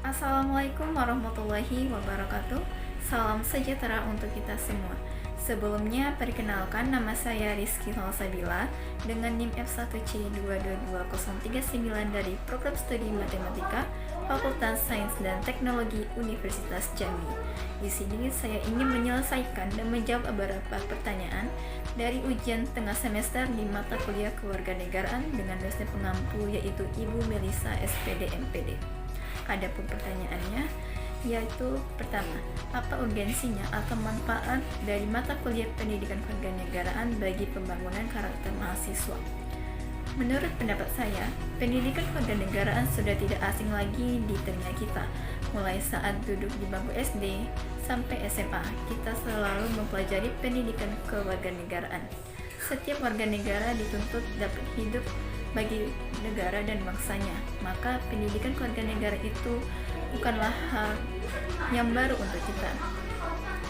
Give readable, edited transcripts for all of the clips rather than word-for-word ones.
Assalamualaikum warahmatullahi wabarakatuh. Salam sejahtera untuk kita semua. Sebelumnya, perkenalkan nama saya Rizky Salsabila dengan NIM F1C22239 dari Program Studi Matematika Fakultas Sains dan Teknologi Universitas Jambi. Di sini saya ingin menyelesaikan dan menjawab beberapa pertanyaan dari ujian tengah semester di mata kuliah kewarganegaraan dengan dosen pengampu yaitu Ibu Melisa SPD MPD. Adapun pertanyaannya, yaitu pertama, apa urgensinya atau manfaat dari mata kuliah pendidikan kewarganegaraan bagi pembangunan karakter mahasiswa? Menurut pendapat saya, pendidikan kewarganegaraan sudah tidak asing lagi di telinga kita. Mulai saat duduk di bangku SD sampai SMA, kita selalu mempelajari pendidikan kewarganegaraan. Setiap warga negara dituntut dapat hidup bagi negara dan bangsanya, maka pendidikan kewarganegaraan itu bukanlah hal yang baru untuk kita.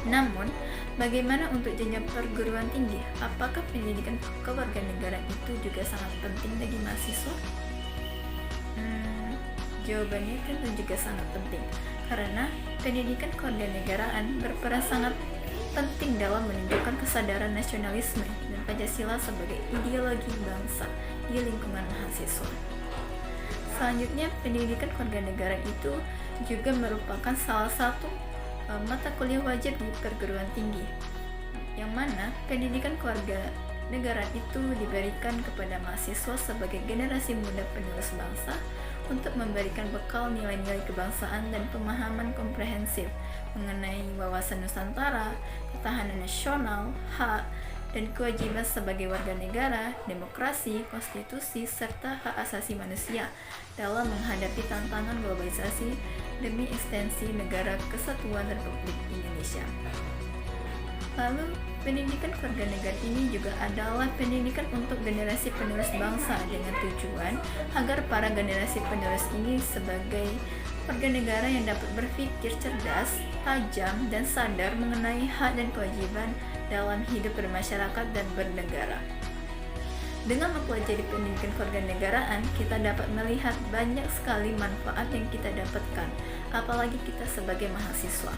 Namun, bagaimana untuk jenjang perguruan tinggi? Apakah pendidikan kewarganegaraan itu juga sangat penting bagi mahasiswa? Jawabannya tentu juga sangat penting, karena pendidikan kewarganegaraan berperan sangat penting dalam menunjukkan kesadaran nasionalisme dan Pancasila sebagai ideologi bangsa di lingkungan mahasiswa. Selanjutnya, pendidikan kewarganegaraan itu juga merupakan salah satu mata kuliah wajib di perguruan tinggi, yang mana pendidikan kewarganegaraan itu diberikan kepada mahasiswa sebagai generasi muda penerus bangsa untuk memberikan bekal nilai-nilai kebangsaan dan pemahaman komprehensif mengenai wawasan Nusantara, ketahanan nasional, hak dan kewajiban sebagai warga negara, demokrasi, konstitusi, serta hak asasi manusia dalam menghadapi tantangan globalisasi demi ekstensi negara kesatuan Republik Indonesia. Lalu, pendidikan kewarganegaraan ini juga adalah pendidikan untuk generasi penerus bangsa dengan tujuan agar para generasi penerus ini sebagai warga negara yang dapat berpikir cerdas, tajam, dan sadar mengenai hak dan kewajiban dalam hidup bermasyarakat dan bernegara. Dengan mempelajari pendidikan kewarganegaraan, kita dapat melihat banyak sekali manfaat yang kita dapatkan, apalagi kita sebagai mahasiswa.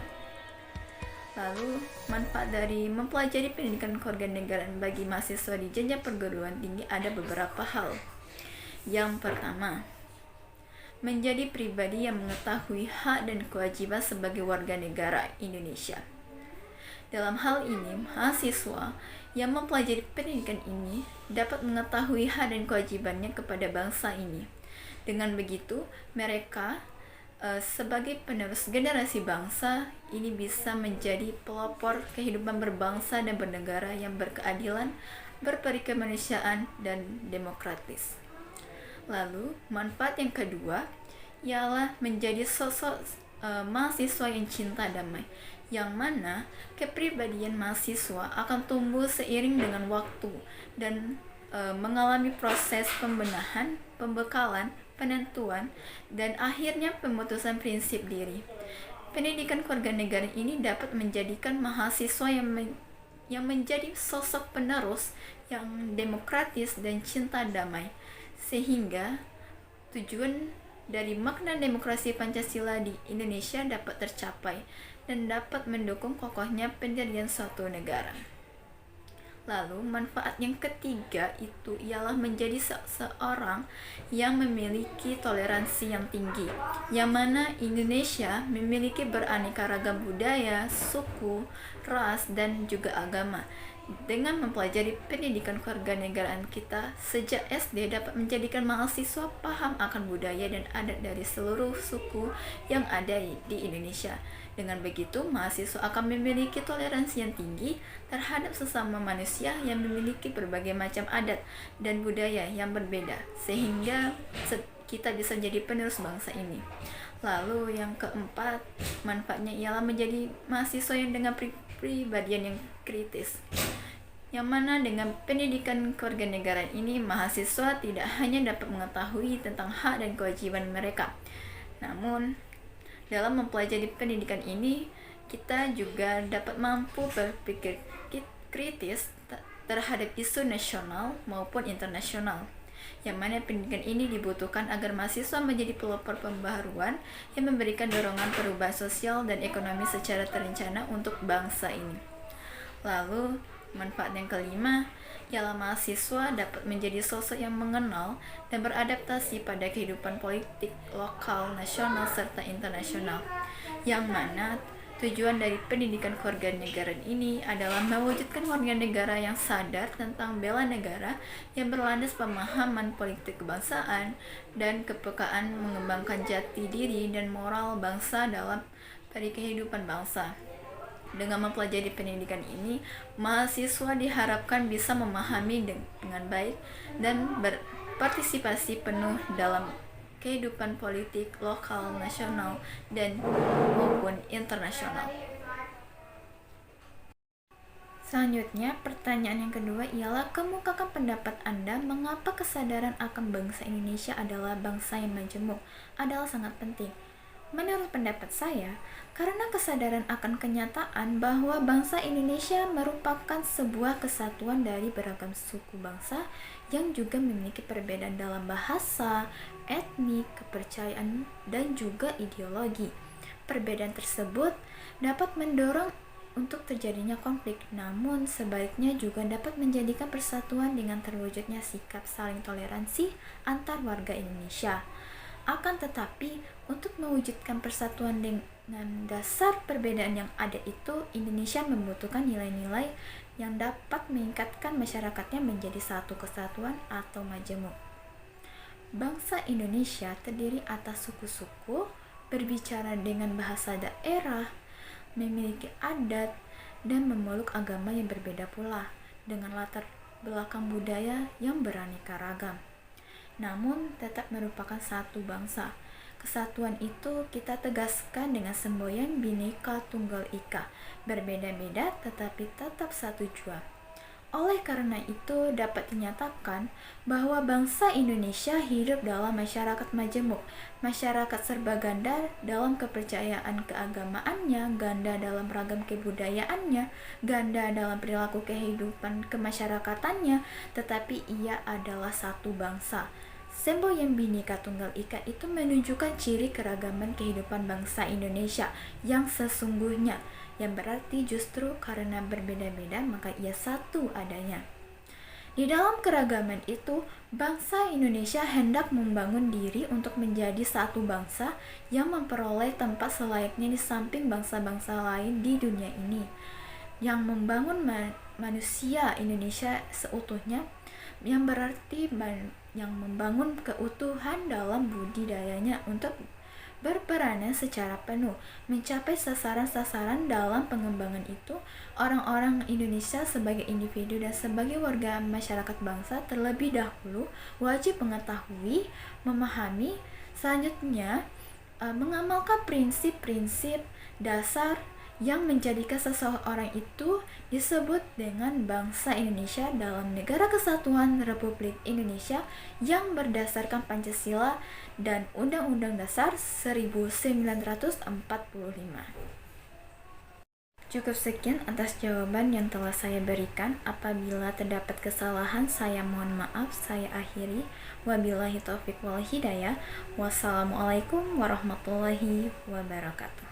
Lalu, manfaat dari mempelajari pendidikan kewarganegaraan bagi mahasiswa di jenjang perguruan tinggi ada beberapa hal. Yang pertama, menjadi pribadi yang mengetahui hak dan kewajiban sebagai warga negara Indonesia. Dalam hal ini, mahasiswa yang mempelajari pendidikan ini dapat mengetahui hak dan kewajibannya kepada bangsa ini. Dengan begitu, mereka sebagai penerus generasi bangsa ini bisa menjadi pelopor kehidupan berbangsa dan bernegara yang berkeadilan, berperi kemanusiaan, dan demokratis. Lalu, manfaat yang kedua ialah menjadi sosok mahasiswa yang cinta damai, yang mana kepribadian mahasiswa akan tumbuh seiring dengan waktu dan mengalami proses pembenahan, pembekalan, penentuan, dan akhirnya pemutusan prinsip diri. Pendidikan kewarganegaraan ini dapat menjadikan mahasiswa yang menjadi sosok penerus yang demokratis dan cinta damai, sehingga tujuan dari makna demokrasi Pancasila di Indonesia dapat tercapai dan dapat mendukung kokohnya pendirian suatu negara. Lalu, manfaat yang ketiga itu ialah menjadi seorang yang memiliki toleransi yang tinggi, yang mana Indonesia memiliki beraneka ragam budaya, suku, ras, dan juga agama. Dengan mempelajari pendidikan kewarganegaraan kita sejak SD dapat menjadikan mahasiswa paham akan budaya dan adat dari seluruh suku yang ada di Indonesia. Dengan begitu, mahasiswa akan memiliki toleransi yang tinggi terhadap sesama manusia yang memiliki berbagai macam adat dan budaya yang berbeda, sehingga kita bisa menjadi penerus bangsa ini. Lalu yang keempat, manfaatnya ialah menjadi mahasiswa yang dengan pribadian yang kritis, yang mana dengan pendidikan kewarganegaraan ini mahasiswa tidak hanya dapat mengetahui tentang hak dan kewajiban mereka, namun dalam mempelajari pendidikan ini kita juga dapat mampu berpikir kritis terhadap isu nasional maupun internasional. yang mana pendidikan ini dibutuhkan agar mahasiswa menjadi pelopor pembaharuan yang memberikan dorongan perubahan sosial dan ekonomi secara terencana untuk bangsa ini. Lalu, manfaat yang kelima ialah mahasiswa dapat menjadi sosok yang mengenal dan beradaptasi pada kehidupan politik lokal, nasional, serta internasional, yang mana tujuan dari pendidikan kewarganegaraan ini adalah mewujudkan warga negara yang sadar tentang bela negara, yang berlandas pemahaman politik kebangsaan dan kepekaan mengembangkan jati diri dan moral bangsa dalam kehidupan bangsa. Dengan mempelajari pendidikan ini, mahasiswa diharapkan bisa memahami dengan baik dan berpartisipasi penuh dalam kehidupan politik lokal, nasional, dan maupun internasional. Selanjutnya, pertanyaan yang kedua ialah kemukakan pendapat Anda mengapa kesadaran akan bangsa Indonesia adalah bangsa yang majemuk adalah sangat penting. Menurut pendapat saya, karena kesadaran akan kenyataan bahwa bangsa Indonesia merupakan sebuah kesatuan dari beragam suku bangsa yang juga memiliki perbedaan dalam bahasa, etnik, kepercayaan, dan juga ideologi. Perbedaan tersebut dapat mendorong untuk terjadinya konflik, namun sebaliknya juga dapat menjadikan persatuan dengan terwujudnya sikap saling toleransi antar warga Indonesia. Akan tetapi, untuk mewujudkan persatuan dengan dasar perbedaan yang ada itu, Indonesia membutuhkan nilai-nilai yang dapat meningkatkan masyarakatnya menjadi satu kesatuan atau majemuk. Bangsa Indonesia terdiri atas suku-suku, berbicara dengan bahasa daerah, memiliki adat, dan memeluk agama yang berbeda pula, dengan latar belakang budaya yang beraneka ragam. Namun tetap merupakan satu bangsa. Kesatuan itu kita tegaskan dengan semboyan Bhinneka Tunggal Ika, berbeda-beda tetapi tetap satu jua. Oleh karena itu dapat dinyatakan bahwa bangsa Indonesia hidup dalam masyarakat majemuk, masyarakat serba ganda dalam kepercayaan keagamaannya, ganda dalam ragam kebudayaannya, ganda dalam perilaku kehidupan kemasyarakatannya, tetapi ia adalah satu bangsa. Semboyan Bhinneka Tunggal Ika itu menunjukkan ciri keragaman kehidupan bangsa Indonesia yang sesungguhnya, yang berarti justru karena berbeda-beda maka ia satu adanya. Di dalam keragaman itu, bangsa Indonesia hendak membangun diri untuk menjadi satu bangsa yang memperoleh tempat selayaknya di samping bangsa-bangsa lain di dunia ini, yang membangun manusia Indonesia seutuhnya, yang berarti yang membangun keutuhan dalam budidayanya untuk berperan secara penuh mencapai sasaran-sasaran dalam pengembangan itu. Orang-orang Indonesia sebagai individu dan sebagai warga masyarakat bangsa terlebih dahulu wajib mengetahui, memahami, selanjutnya mengamalkan prinsip-prinsip dasar yang menjadikan seseorang itu disebut dengan bangsa Indonesia dalam Negara Kesatuan Republik Indonesia yang berdasarkan Pancasila dan Undang-Undang Dasar 1945. Cukup sekian atas jawaban yang telah saya berikan. Apabila terdapat kesalahan, saya mohon maaf. Saya akhiri. Wabillahi taufiq wal hidayah. Wassalamualaikum warahmatullahi wabarakatuh.